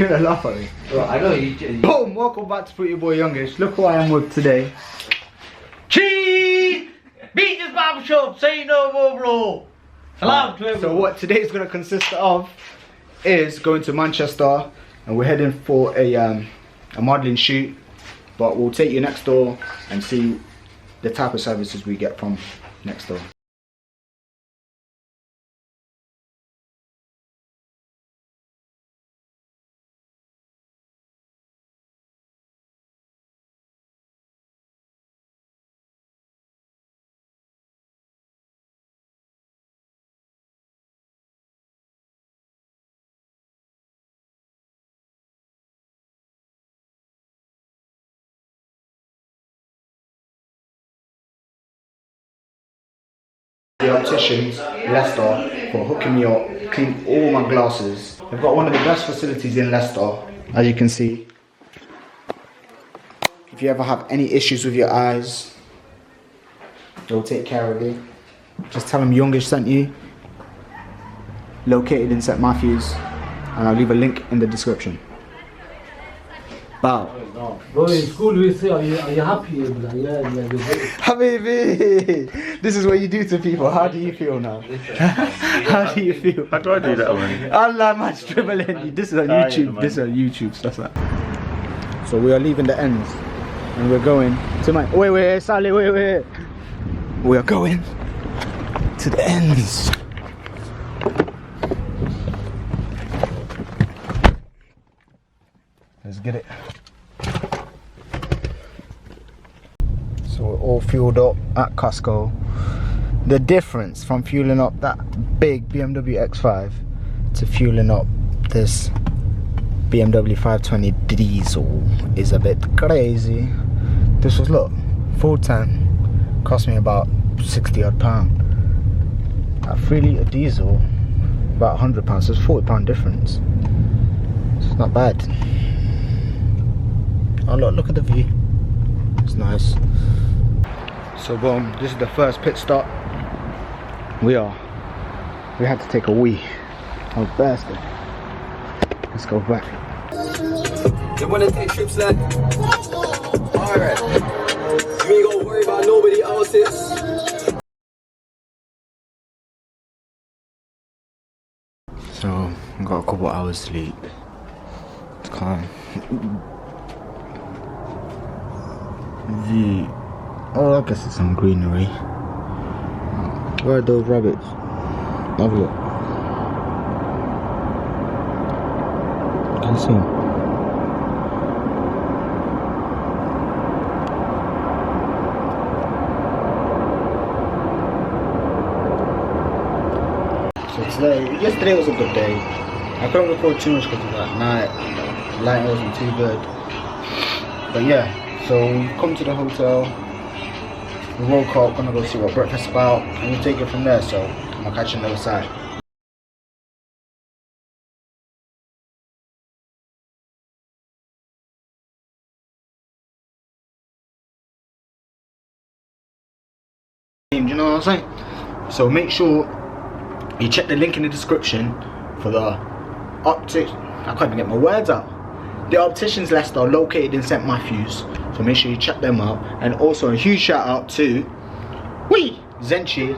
You're gonna laugh at me. Bro, I know you. Boom! Welcome back to Pretty Boy Youngish. Look who I am with today. Cheese! Beat this barber shop, say no more, bro. Hello to everyone. So what today's gonna consist of is going to Manchester, and we're heading for a modelling shoot. But we'll take you next door and see the type of services we get from next door. The opticians, Leicester, for hooking me up, clean all my glasses. They've got one of the best facilities in Leicester, as you can see. If you ever have any issues with your eyes, they'll take care of you. Just tell them Youngish sent you. Located in St Matthews, and I'll leave a link in the description. Bow. Bro, in school we say, are you happy? Yeah. Habibi, this is what you do to people. How do you feel now? How do you feel? How do I do that one? Allah, man's dribbling. This is on YouTube. This is on YouTube. Stuff like that. So we are leaving the ends, and we're going to my. Wait, Sally, wait. We are going to the ends. Let's get it. So we're all fueled up at Costco. The difference from fueling up that big BMW X5 to fueling up this BMW 520 diesel is a bit crazy. This was, look, full tank, cost me about 60 odd pound. At 3 litre diesel, about 100 pounds, so it's £40 difference. It's not bad. Oh look at the view. It's nice. So boom, this is the first pit stop. We had to take a wee. Oh bastard. Let's go back. They wanna take trips like alright. You ain't gonna worry about nobody else's. So I got a couple hours sleep. It's calm. Oh, I guess it's some greenery. Where are those rabbits? Have a look. Can you see them? So yesterday was a good day. I couldn't record too much because of that night. Lighting wasn't too good. But yeah. So we come to the hotel, we woke up, gonna go see what breakfast about, and we'll take it from there. So I'm gonna catch you on the other side. Do you know what I'm saying? So make sure you check the link in the description for the optic. I can't even get my words out. The Opticians Leicester, located in St Matthews. So make sure you check them out. And also a huge shout out to Zenchi.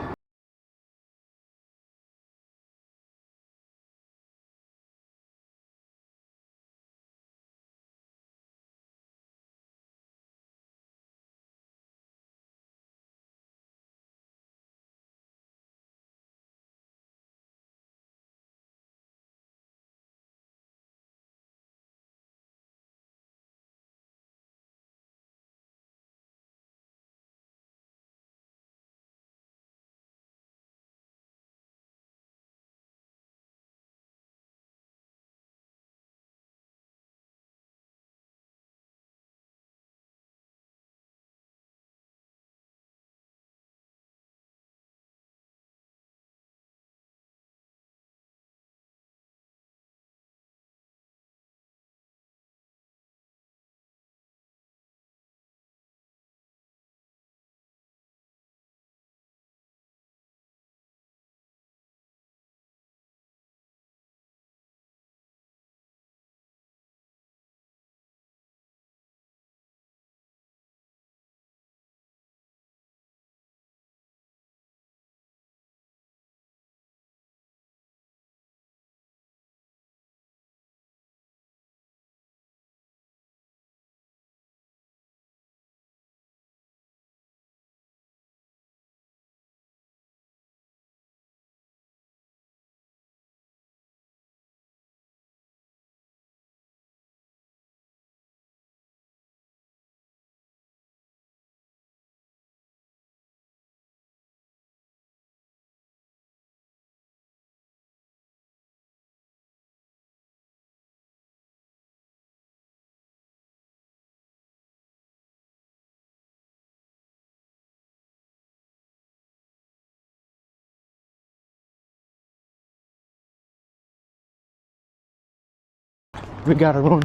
we gotta run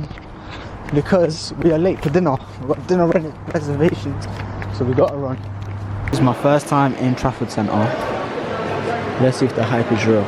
because we are late for dinner. We've got dinner reservations, so we gotta run. This is my first time in Trafford Centre. Let's see if the hype is real.